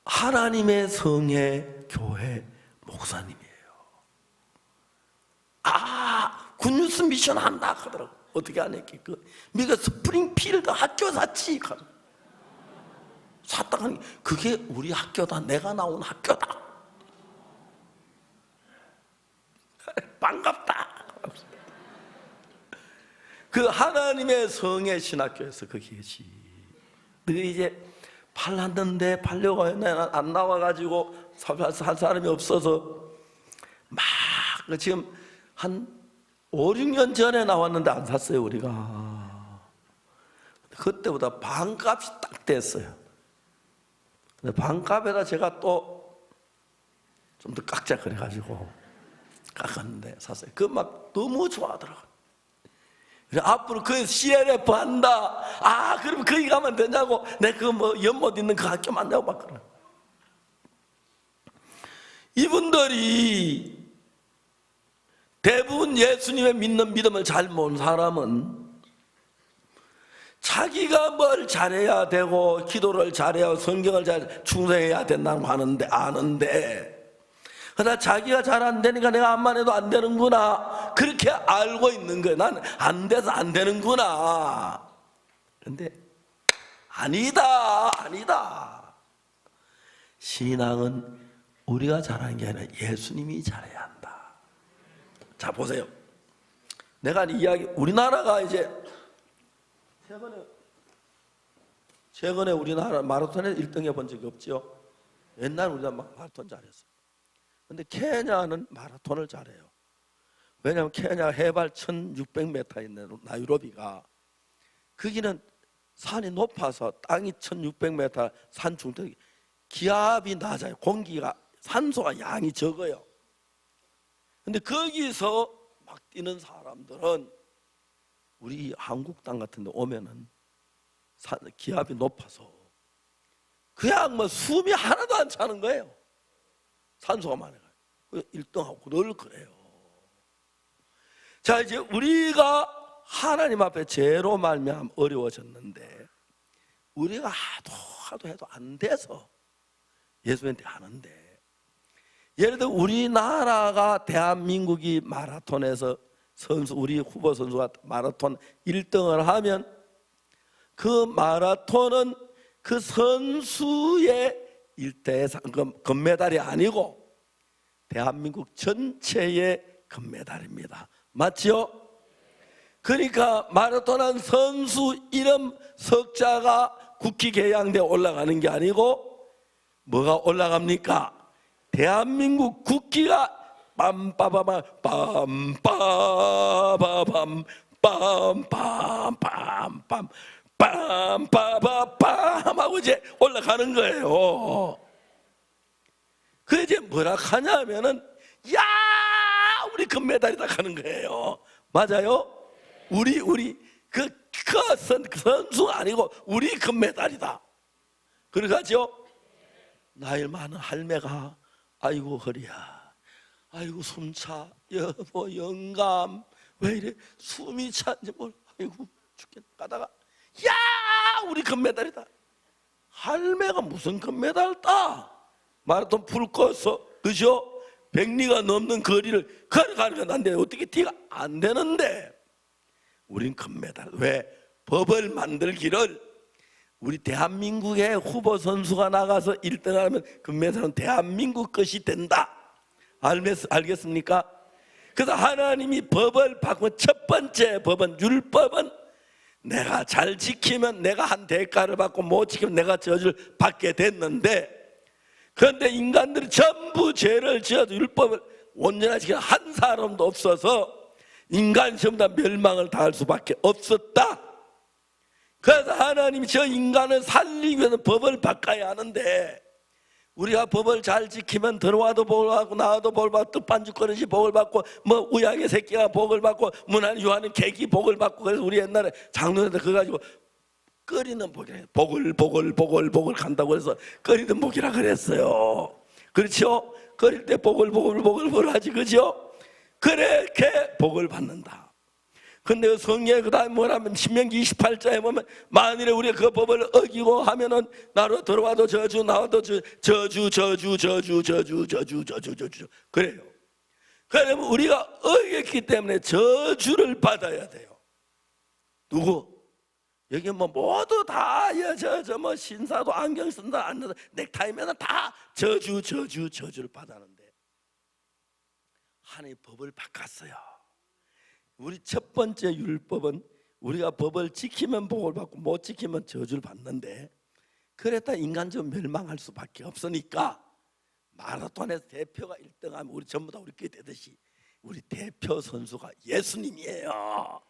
하나님의 성의 교회 목사님이에요. 굿뉴스 미션 한다 하더라고. 어떻게 안 했겠? 미국 스프링필드 학교 샀지. 샀다 하니 그게 우리 학교다. 내가 나온 학교다. 반갑다. 그 하나님의 성의 신학교에서 거기 계시. 이제 팔았는데 팔려고 했는데 안 나와가지고 살 사람이 없어서 막 지금 한 5, 6년 전에 나왔는데 안 샀어요 우리가. 그때보다 반값이 딱 됐어요. 근데 반값에다 제가 또 좀 더 깎자 그래가지고 깎았는데 샀어요. 그 막 너무 좋아하더라고요. 앞으로 그 CLF 한다. 그럼 거기 가면 되냐고. 내가 연못 있는 그 학교 만나고 막 그래. 이분들이 대부분 예수님의 믿는 믿음을 잘 모르는 사람은 자기가 뭘 잘해야 되고 기도를 잘해야 성경을 잘 충성해야 된다고 아는데 그러나 자기가 잘 안 되니까 내가 암만 해도 안 되는구나 그렇게 알고 있는 거예요. 난 안 돼서 안 되는구나. 그런데 아니다. 신앙은 우리가 잘하는 게 아니라 예수님이 잘해야 한다. 자 보세요. 내가 우리나라가 이제 최근에 우리나라 마라톤에 1등 해본 적이 없죠. 옛날 우리가 막 마라톤 잘했어요. 근데 케냐는 마라톤을 잘해요. 왜냐하면 케냐 해발 1600m 있는 나이로비가 거기는 산이 높아서 땅이 1600m 산 중턱 기압이 낮아요. 공기가 산소가 양이 적어요. 근데 거기서 막 뛰는 사람들은 우리 한국 땅 같은 데 오면은 기압이 높아서 그냥 숨이 하나도 안 차는 거예요. 산소가 많아요. 1등하고 늘 그래요. 자 이제 우리가 하나님 앞에 죄로 말미암아 어려워졌는데 우리가 하도 해도 안 돼서 예수님한테 하는데 예를 들어 우리나라가 대한민국이 마라톤에서 우리 후보 선수가 마라톤 1등을 하면 그 마라톤은 그 선수의 일대상 금메달이 아니고 대한민국 전체의 금메달입니다. 맞죠? 그러니까 마라톤한 선수 이름 석자가 국기 개양대에 올라가는 게 아니고 뭐가 올라갑니까? 대한민국 국기가 빰빠바밤 빰빠바밤 빰빰빰빰빰 빰빠바빰 하고 이제 올라가는 거예요. 그 이제 뭐라 하냐면은 야 우리 금메달이다 하는 거예요. 맞아요? 우리 그 선수 아니고 우리 금메달이다. 그러가죠. 나이 많은 할매가 아이고 허리야, 아이고 숨차, 여보 영감 왜 이래 숨이 차는지 몰라. 아이고 죽겠다 가다가 야 우리 금메달이다. 할매가 무슨 금메달 따? 마라톤 풀 거서 그죠? 100리가 넘는 거리를 걸어가는 건 안 돼. 어떻게 티가 안 되는데 우린 금메달. 왜? 법을 만들기를 우리 대한민국의 후보 선수가 나가서 1등하면 금메달은 대한민국 것이 된다. 알겠습니까? 그래서 하나님이 법을 바꾼 첫 번째 법은, 율법은 내가 잘 지키면 내가 한 대가를 받고 못 지키면 내가 저주를 받게 됐는데, 그런데 인간들이 전부 죄를 지어도 율법을 온전하게 지키는 한 사람도 없어서 인간이 전부 다 멸망을 당할 수밖에 없었다. 그래서 하나님이 저 인간을 살리기 위해서 법을 바꿔야 하는데, 우리가 법을 잘 지키면 들어와도 복을 받고 나와도 복을 받고 떡반죽 그릇이 복을 받고 뭐 우양의 새끼가 복을 받고 문안 유하는 객이 복을 받고, 그래서 우리 옛날에 장로한테 그거 가지고 끓이는 복이래. 복을 간다고 해서 끓이는 복이라 그랬어요. 그렇죠? 끓일 때 복을 하지, 그죠? 그렇게 복을 받는다. 근데 성경에 그 다음에 뭐라면 신명기 28장에 보면 만일에 우리가 그 법을 어기고 하면은 나로 들어와도 저주 나와도 저주 그래요. 그러면 우리가 어겼기 때문에 저주를 받아야 돼요. 누구? 여기 뭐 모두 다 뭐 신사도 안경 쓴다 안 쓴다 넥타이면 다 저주를 받았는데 하나님 법을 바꿨어요. 우리 첫 번째 율법은 우리가 법을 지키면 복을 받고 못 지키면 저주를 받는데, 그랬다 인간적으로 멸망할 수밖에 없으니까 마라톤에서 대표가 1등하면 우리 전부 다 우리 께 되듯이 우리 대표 선수가 예수님이에요.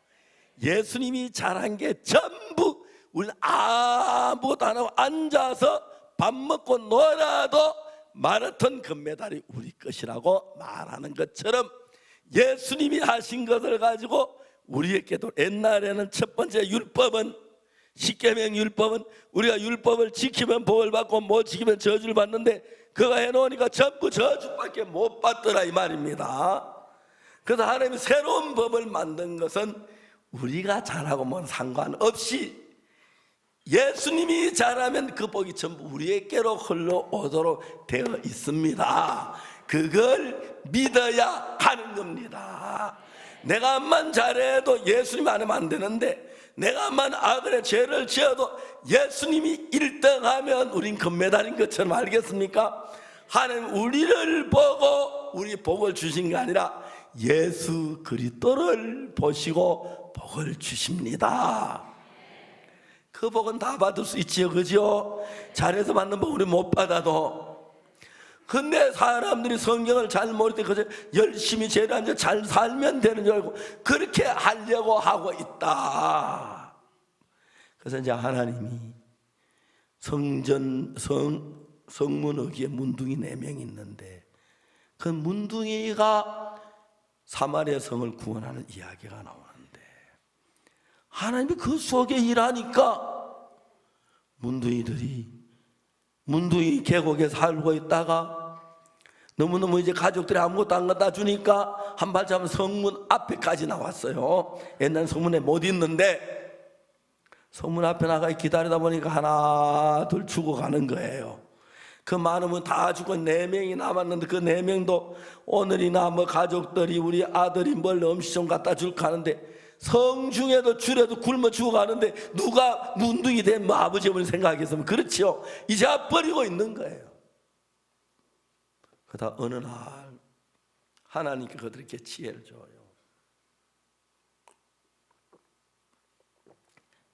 예수님이 잘한 게 전부 우리는 아무것도 안 하고 앉아서 밥 먹고 놀아도 마라톤 금메달이 우리 것이라고 말하는 것처럼 예수님이 하신 것을 가지고 우리에게도, 옛날에는 첫 번째 율법은, 십계명 율법은 우리가 율법을 지키면 복을 받고 못 지키면 저주를 받는데, 그거 해놓으니까 전부 저주밖에 못 받더라 이 말입니다. 그래서 하나님이 새로운 법을 만든 것은 우리가 잘하고 뭐 상관없이 예수님이 잘하면 그 복이 전부 우리에게로 흘러오도록 되어 있습니다. 그걸 믿어야 하는 겁니다. 내가만 잘해도 예수님 안 하면 안 되는데, 내가만 아들의 죄를 지어도 예수님이 1등하면 우린 금메달인 것처럼, 알겠습니까? 하나님 우리를 보고 우리 복을 주신 게 아니라 예수 그리스도를 보시고 복을 주십니다. 그 복은 다 받을 수 있지요, 그죠? 잘해서 받는 복 우리 못 받아도. 근데 사람들이 성경을 잘 모를 때 그저 열심히 죄를 앉아 잘 살면 되는 줄 알고 그렇게 하려고 하고 있다. 그래서 이제 하나님이 성문 어귀에 문둥이 4명이 있는데, 그 문둥이가 사마리아 성을 구원하는 이야기가 나오는데, 하나님이 그 속에 일하니까 문둥이들이 문둥이 계곡에 살고 있다가 너무너무 이제 가족들이 아무것도 안 갖다 주니까 한 발자국 성문 앞에까지 나왔어요. 옛날 성문에 못 있는데 성문 앞에 나가 기다리다 보니까 하나 둘 죽어가는 거예요. 그 많으면 다 죽고 4명이 남았는데, 그 4명도 오늘이나 뭐 가족들이 우리 아들이 뭘 음식 좀 갖다 줄까 하는데 성 중에도 줄에도 굶어 죽어가는데 누가 문둥이 된 뭐 아버지 어머니 생각했으면 그렇지요. 이제 버리고 있는 거예요. 그러다 어느 날 하나님께 그들에게 지혜를 줘요.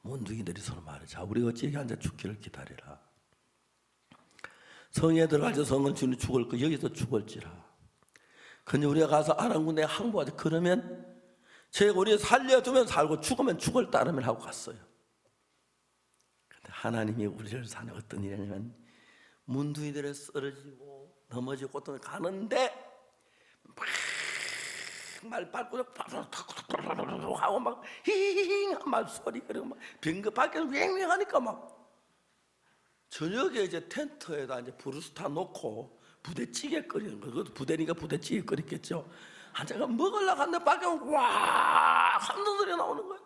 문둥이들이 서로 말해, 자 우리 어찌 여기 앉아 죽기를 기다리라. 성에 들어가서 성은 주는 죽을 거 여기서 죽을지라. 근데 우리가 가서 아랑군에 항복하자. 그러면 제가 우리 살려두면 살고 죽으면 죽을 따르면 하고 갔어요. 근데 하나님이 우리를 사는 어떤 일이냐면, 문둥이들에 쓰러지고 넘어지고 또 가는데 말 밟고 하고 막 히히히 말 소리, 그리고 막 병거 밖에서 윙윙 하니까 막 저녁에 이제 텐트에다 이제 브루스타 놓고 부대찌개 끓이는 거. 그것도 부대니까 부대찌개 끓였겠죠. 한자가 먹으려고 하는데 밖에 와 하는 소리 나오는 거예요.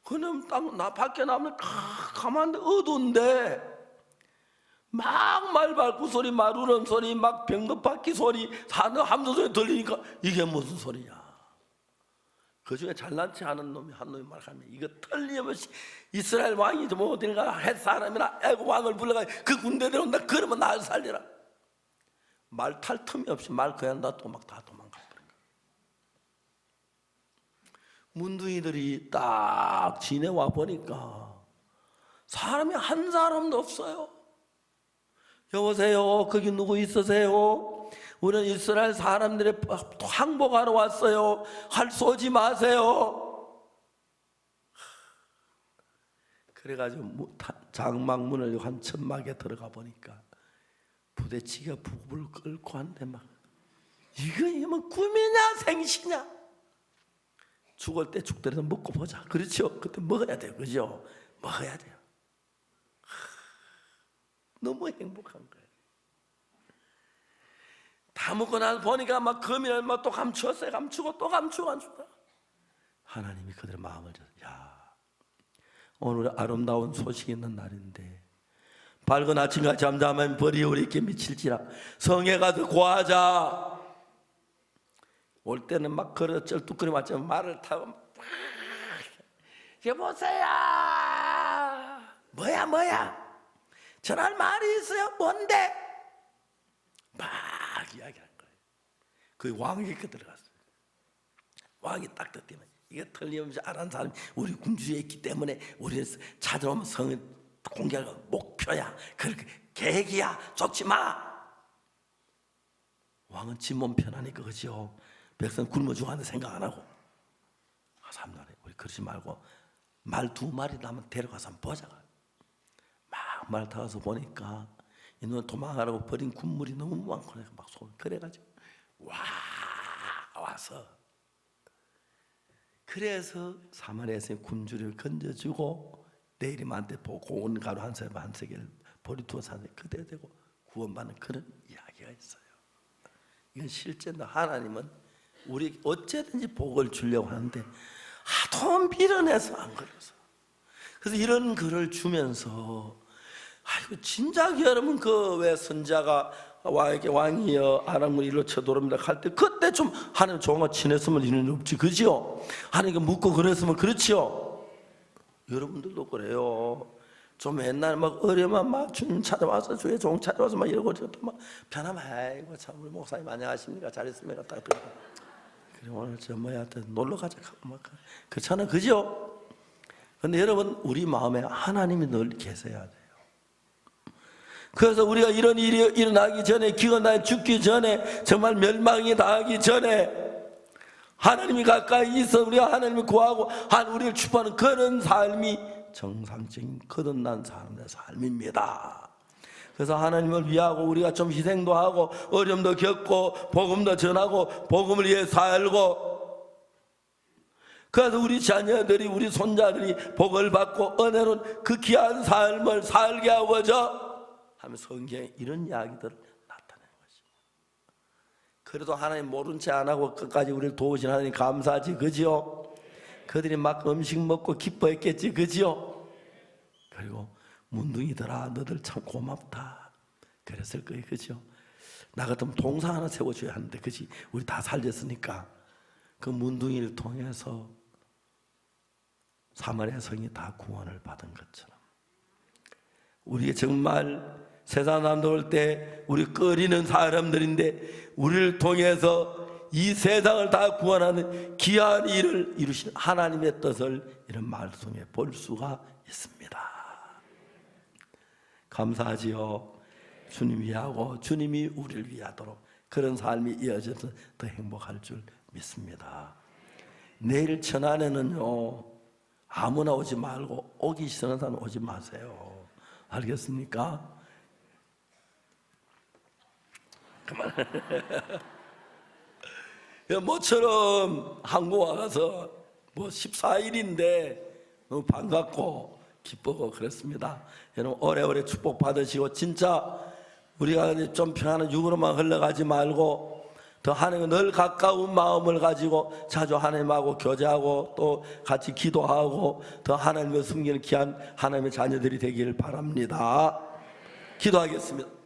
그럼 나 밖에 나오면 가만히 어두운데 막 말 밟고 소리, 말 우는 소리, 막 병거 바퀴 소리, 사는 함성 소리 들리니까 이게 무슨 소리냐. 그 중에 잘난 체 하는 놈이 한 놈이 말하면 이거 틀림없이 이스라엘 왕이 뭐 어딜가 헷 사람이나 애국 왕을 불러가 그 군대 들어온다 그러면 날 살리라. 말 탈 틈이 없이 말 그냥 놔두고 막 다 도망가 버린 거야. 문둥이들이 딱 지내와 보니까 사람이 한 사람도 없어요. 여보세요, 거기 누구 있으세요? 우리는 이스라엘 사람들의 항복하러 왔어요. 할 쏘지 마세요. 그래가지고 장막문을 한 천막에 들어가 보니까 부대찌개가 부부를 끓고 한데 막 이거 뭐 꿈이냐 생시냐? 죽을 때 죽더라도 먹고 보자. 그렇죠? 그때 먹어야 돼요. 그죠? 먹어야 돼요. 너무 행복한 거예요. 다 먹고 나서 보니까 막 금이를 막 또 감추었어요. 감추고 또 감추고. 하나님이 그들의 마음을 야, 오늘 아름다운 소식이 있는 날인데 밝은 아침과 잠잠한 벌이 우리에게 미칠지라 성에 가서 구하자. 올 때는 막 걸어 쩔뚝거리 맞지만 말을 타고 여보세요, 뭐야 전할 말이 있어요. 뭔데? 막 이야기하는 거예요. 그 왕이 그 들어갔어요. 왕이 딱 듣더니 이거 틀림없이 알아는 사람이 우리 군주에 있기 때문에 우리는 찾아오면 성을 공개할 목표야. 그렇게 계획이야. 쫓지 마. 왕은 지 몸 편하니까 그죠. 백성 굶어 죽었는데 생각 안 하고 삼날에 우리 그러지 말고 말 2마리 나면 데려가서 한번 보자. 막 말 타서 보니까 이놈 도망가라고 버린 군물이 너무 많고 막 손 그래가지고 와서 그래서 사마리아에서 군주를 건져주고 내일임한테 고운 가루 한 세겔 보리 두어 사서 그대로 되고 구원받는 그런 이야기가 있어요. 이건 실제로 하나님은 우리 어쨌든지 복을 주려고 하는데 하도 밀어내서 안 그래서 그래서 이런 글을 주면서 아이고 진작 여러분 그 왜 선자가 왕이여 아랑문 일로 쳐돌아옵니다 할 때 그때 좀 하나님 종과 친했으면 이는 없지 그지요? 하나님께 묻고 그랬으면 그렇지요? 여러분들도 그래요. 좀 옛날 막 어려만 막 주님 찾아와서 주의 종 찾아와서 막 이러고 저것도 막 편하면 아이고 참 우리 목사님 안녕하십니까 잘 있습니까 딱 그래 오늘 저 뭐야 놀러 가자 막 그렇잖아 그죠? 근데 여러분 우리 마음에 하나님이 늘 계셔야 돼요. 그래서 우리가 이런 일이 일어나기 전에 기근날 죽기 전에 정말 멸망이 당하기 전에 하나님이 가까이 있어 우리가 하나님을 구하고 우리를 축복하는 그런 삶이 정상적인 거듭난 사람의 삶입니다. 그래서 하나님을 위하고 우리가 좀 희생도 하고 어려움도 겪고 복음도 전하고 복음을 위해 살고 그래서 우리 자녀들이 우리 손자들이 복을 받고 은혜로운 그 귀한 삶을 살게 하고자 하면 성경에 이런 이야기들을 나타내는 것입니다. 그래도 하나님 모른 채 안 하고 끝까지 우리를 도우신 하나님 감사하지 그지요? 그들이 막 음식 먹고 기뻐했겠지 그지요? 그리고 문둥이들아 너들 참 고맙다 그랬을 거예요 그죠? 나 같으면 동상 하나 세워줘야 하는데 그지? 우리 다 살렸으니까 그 문둥이를 통해서 사마리아 성이 다 구원을 받은 것처럼 우리가 정말 세상 사람들 올 때 우리 꺼리는 사람들인데 우리를 통해서 이 세상을 다 구원하는 귀한 일을 이루신 하나님의 뜻을 이런 말씀에 볼 수가 있습니다. 감사하지요. 주님 위하고 주님이 우리를 위하도록 그런 삶이 이어져서 더 행복할 줄 믿습니다. 내일 천안에는요 아무나 오지 말고 오기 싫은 사람 오지 마세요. 알겠습니까? 그만. 모처럼 한국 와서 뭐 14일인데 너무 반갑고 기쁘고 그렇습니다. 여러분 오래오래 축복 받으시고 진짜 우리가 좀 평안한 육으로만 흘러가지 말고 더 하나님과 늘 가까운 마음을 가지고 자주 하나님하고 교제하고 또 같이 기도하고 더 하나님을 숨기는 귀한 하나님의 자녀들이 되기를 바랍니다. 기도하겠습니다.